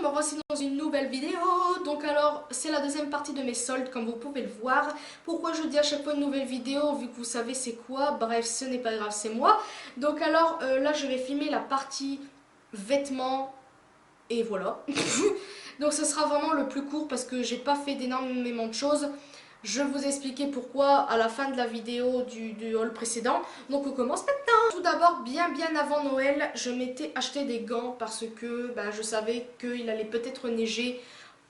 me voici dans une nouvelle vidéo. Donc alors, c'est la deuxième partie de mes soldes comme vous pouvez le voir. Pourquoi je dis à chaque fois une nouvelle vidéo vu que vous savez c'est quoi? Bref, ce n'est pas grave, c'est moi. Donc alors, là je vais filmer la partie vêtements et voilà. Donc ce sera vraiment le plus court parce que j'ai pas fait d'énormément de choses. Je vais vous expliquer pourquoi à la fin de la vidéo du haul précédent. Donc on commence maintenant. Tout d'abord, bien avant Noël, je m'étais acheté des gants parce que je savais qu'il allait peut-être neiger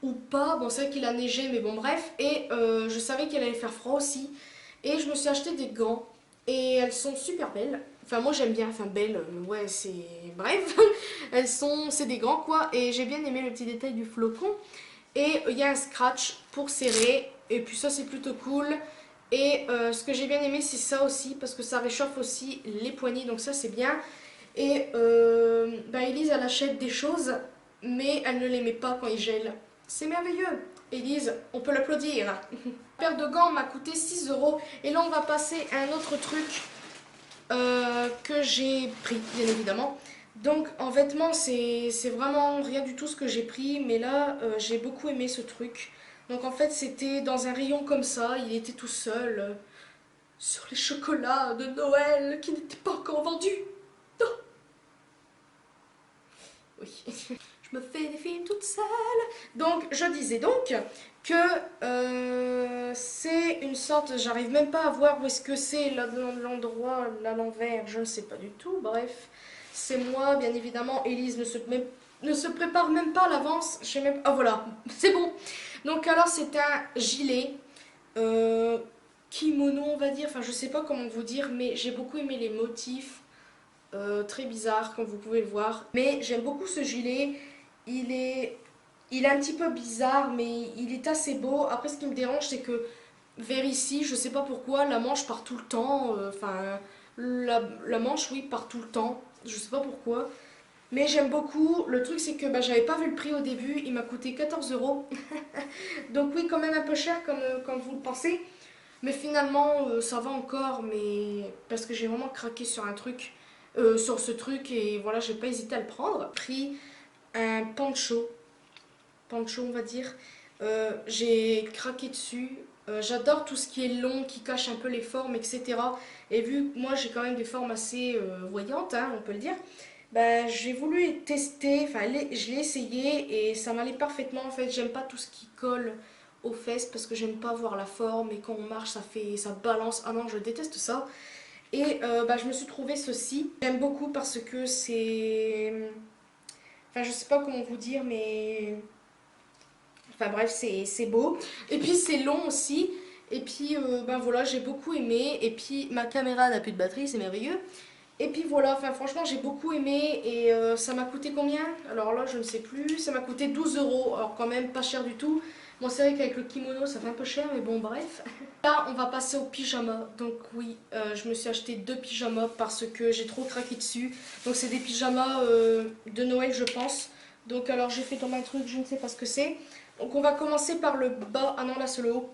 ou pas. Bon, c'est vrai qu'il a neigé, mais bon, bref. Et je savais qu'il allait faire froid aussi. Et je me suis acheté des gants. Et elles sont super belles. Enfin, moi j'aime bien. Enfin, belles, ouais, c'est. Bref. C'est des gants quoi. Et j'ai bien aimé le petit détail du flocon. Et il y a un scratch pour serrer. Et puis ça c'est plutôt cool. Et ce que j'ai bien aimé c'est ça aussi. Parce que ça réchauffe aussi les poignets. Donc ça c'est bien. Et Elise elle achète des choses. Mais elle ne les met pas quand il gèle. C'est merveilleux. Elise, on peut l'applaudir. La paire de gants m'a coûté 6 euros. Et là on va passer à un autre truc que j'ai pris bien évidemment. Donc en vêtements c'est vraiment rien du tout ce que j'ai pris, mais là j'ai beaucoup aimé ce truc. Donc en fait c'était dans un rayon comme ça, il était tout seul sur les chocolats de Noël qui n'étaient pas encore vendus. Oh. Oui, je me fais des films toute seule. Donc je disais donc que c'est une sorte, j'arrive même pas à voir où est-ce que c'est l'endroit, là l'envers, je ne sais pas du tout, bref. C'est moi, bien évidemment, Elise ne se prépare même pas à l'avance. Je sais même. Ah voilà, c'est bon. Donc alors c'est un gilet kimono on va dire. Enfin je sais pas comment vous dire, mais j'ai beaucoup aimé les motifs. Très bizarres comme vous pouvez le voir. Mais j'aime beaucoup ce gilet. Il est, il est un petit peu bizarre, mais il est assez beau. Après ce qui me dérange c'est que vers ici, je sais pas pourquoi, la manche part tout le temps. Enfin, la manche, oui, part tout le temps. Je sais pas pourquoi. Mais j'aime beaucoup. Le truc, c'est que j'avais pas vu le prix au début. Il m'a coûté 14 euros. Donc, oui, quand même un peu cher, comme vous le pensez. Mais finalement, ça va encore. Mais parce que j'ai vraiment craqué sur un truc. Sur ce truc. Et voilà, j'ai pas hésité à le prendre. J'ai pris un pancho. Pancho, on va dire. J'ai craqué dessus. J'adore tout ce qui est long, qui cache un peu les formes, etc. Et vu que moi j'ai quand même des formes assez voyantes, hein, on peut le dire, j'ai voulu tester, enfin je l'ai essayé et ça m'allait parfaitement en fait. J'aime pas tout ce qui colle aux fesses parce que j'aime pas voir la forme et quand on marche ça balance. Ah non, je déteste ça. Et je me suis trouvé ceci. J'aime beaucoup parce que c'est. Enfin, je sais pas comment vous dire, mais. Enfin bref, c'est beau. Et puis c'est long aussi. Et puis voilà, j'ai beaucoup aimé. Et puis ma caméra n'a plus de batterie, c'est merveilleux. Et puis voilà, enfin franchement j'ai beaucoup aimé. Et ça m'a coûté combien? Alors là je ne sais plus. Ça m'a coûté 12 euros. Alors quand même pas cher du tout. Bon c'est vrai qu'avec le kimono ça fait un peu cher, mais bon bref. Là on va passer au pyjama. Donc oui, je me suis acheté 2 pyjamas parce que j'ai trop craqué dessus. Donc c'est des pyjamas de Noël je pense. Donc alors j'ai fait dans un truc, je ne sais pas ce que c'est. Donc on va commencer par le bas. Ah non là c'est le haut.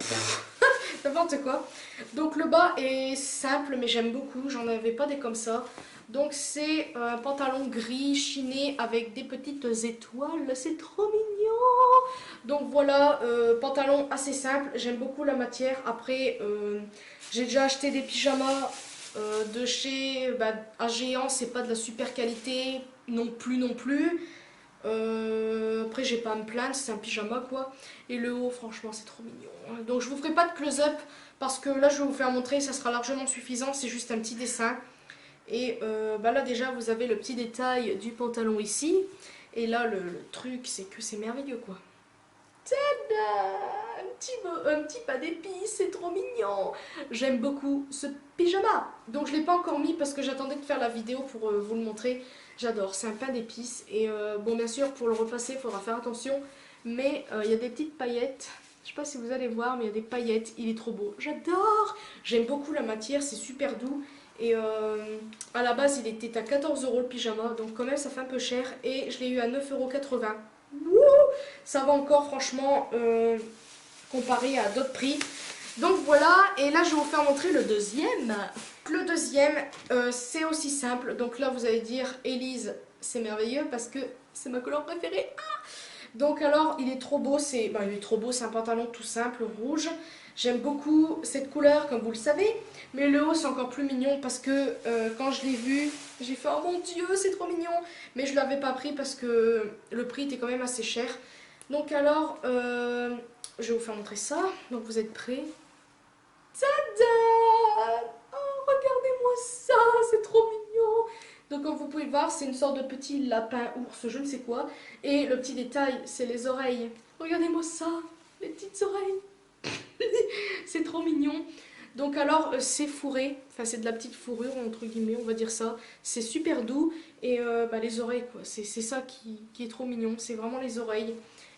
N'importe quoi. Donc le bas est simple mais j'aime beaucoup. J'en avais pas des comme ça. Donc c'est un pantalon gris chiné avec des petites étoiles. C'est trop mignon. Donc voilà, pantalon assez simple. J'aime beaucoup la matière. Après j'ai déjà acheté des pyjamas de chez un géant. C'est pas de la super qualité non plus. Après j'ai pas à me plaindre, c'est un pyjama quoi. Et le haut franchement c'est trop mignon. Donc je vous ferai pas de close-up parce que là je vais vous faire montrer, ça sera largement suffisant, c'est juste un petit dessin. Et là déjà vous avez le petit détail du pantalon ici. Et là le truc c'est que c'est merveilleux quoi. Tada, un petit pas d'épices, c'est trop mignon. J'aime beaucoup ce pyjama. Donc je l'ai pas encore mis parce que j'attendais de faire la vidéo pour vous le montrer. J'adore, c'est un pain d'épices. Et bon bien sûr pour le repasser il faudra faire attention. Mais il y a des petites paillettes. Je sais pas si vous allez voir mais il y a des paillettes. Il est trop beau. J'adore. J'aime beaucoup la matière, c'est super doux. Et à la base il était à 14 euros le pyjama. Donc quand même ça fait un peu cher. Et je l'ai eu à 9,80 €. Ça va encore franchement comparé à d'autres prix. Donc voilà, et là je vais vous faire montrer le deuxième. Le deuxième, c'est aussi simple. Donc là vous allez dire, Elise, c'est merveilleux parce que c'est ma couleur préférée. Ah, Donc alors, il est trop beau, il est trop beau, c'est un pantalon tout simple, rouge. J'aime beaucoup cette couleur, comme vous le savez. Mais le haut, c'est encore plus mignon parce que quand je l'ai vu, j'ai fait « Oh mon Dieu, c'est trop mignon !» Mais je ne l'avais pas pris parce que le prix était quand même assez cher. Donc alors, je vais vous faire montrer ça. Donc vous êtes prêts? Tada! Oh, regardez-moi ça, c'est trop mignon! Donc comme vous pouvez le voir, c'est une sorte de petit lapin ours, je ne sais quoi. Et le petit détail, c'est les oreilles. Regardez-moi ça, les petites oreilles. C'est trop mignon. Donc alors c'est fourré, enfin c'est de la petite fourrure entre guillemets, on va dire ça. C'est super doux et les oreilles quoi, c'est ça qui est trop mignon, c'est vraiment les oreilles.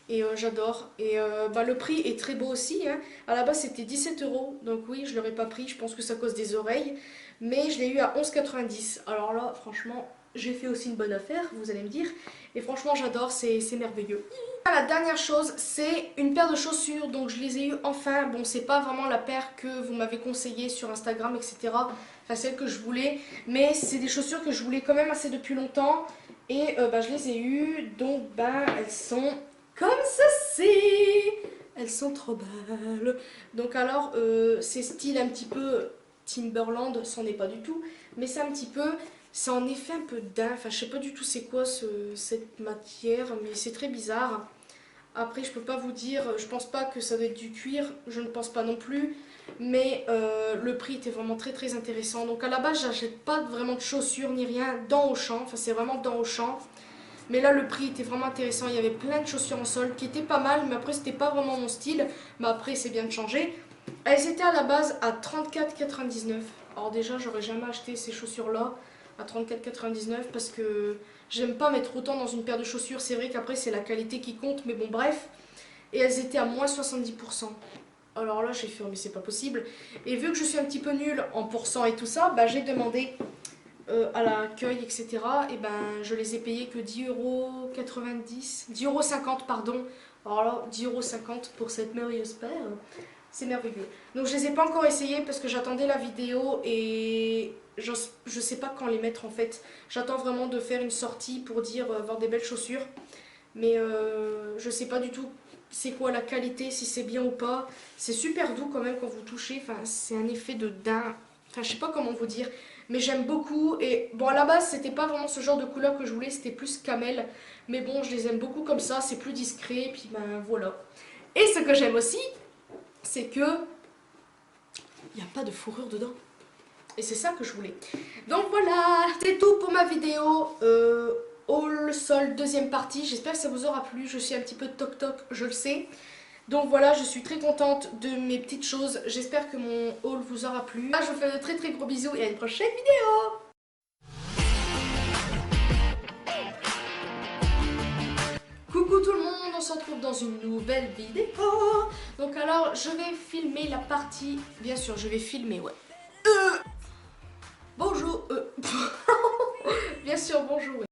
Et j'adore. Et le prix est très beau aussi, hein. À la base c'était 17 euros, donc oui je l'aurais pas pris, je pense que ça cause des oreilles. Mais je l'ai eu à 11,90. Alors là franchement j'ai fait aussi une bonne affaire, vous allez me dire. Et franchement j'adore, c'est merveilleux. La dernière chose, c'est une paire de chaussures, donc je les ai eues enfin. Bon, c'est pas vraiment la paire que vous m'avez conseillée sur Instagram, etc. Enfin, celle que je voulais, mais c'est des chaussures que je voulais quand même assez depuis longtemps. Et je les ai eues, donc elles sont comme ceci. Elles sont trop belles. Donc alors, c'est style un petit peu Timberland, c'en est pas du tout, mais c'est un petit peu... C'est en effet un peu daim, enfin je sais pas du tout c'est quoi cette matière, mais c'est très bizarre. Après, je peux pas vous dire, je pense pas que ça doit être du cuir, je ne pense pas non plus. Mais le prix était vraiment très très intéressant. Donc à la base, j'achète pas vraiment de chaussures ni rien dans Auchan. Enfin, c'est vraiment dans Auchan. Mais là, le prix était vraiment intéressant. Il y avait plein de chaussures en solde qui étaient pas mal, mais après, c'était pas vraiment mon style. Mais après, c'est bien de changer. Elles étaient à la base à 34,99. Alors déjà, j'aurais jamais acheté ces chaussures-là à 34,99 parce que j'aime pas mettre autant dans une paire de chaussures. C'est vrai qu'après, c'est la qualité qui compte, mais bon, bref. Et elles étaient à moins 70%. Alors là, j'ai fait, oh, mais c'est pas possible. Et vu que je suis un petit peu nulle en pourcent et tout ça, j'ai demandé à l'accueil, etc. Et je les ai payés que 10,90 €, 10,50 € pardon. Alors là, 10,50 € pour cette merveilleuse paire. C'est merveilleux. Donc je les ai pas encore essayés parce que j'attendais la vidéo et je sais pas quand les mettre en fait. J'attends vraiment de faire une sortie pour dire avoir des belles chaussures. Mais je sais pas du tout c'est quoi la qualité, si c'est bien ou pas. C'est super doux quand même quand vous touchez. Enfin, c'est un effet de daim. Enfin, je sais pas comment vous dire. Mais j'aime beaucoup. Et bon, à la base, c'était pas vraiment ce genre de couleur que je voulais. C'était plus camel. Mais bon, je les aime beaucoup comme ça. C'est plus discret. Et puis voilà. Et ce que j'aime aussi, c'est que il n'y a pas de fourrure dedans. Et c'est ça que je voulais. Donc voilà, c'est tout pour ma vidéo haul solde deuxième partie. J'espère que ça vous aura plu. Je suis un petit peu toc toc, je le sais. Donc voilà, je suis très contente de mes petites choses. J'espère que mon haul vous aura plu. Je vous fais de très très gros bisous et à une prochaine vidéo. Coucou tout le monde, on se retrouve dans une nouvelle vidéo. Donc alors, je vais filmer la partie... Bien sûr, je vais filmer, ouais. Bonjour. Bien sûr, bonjour.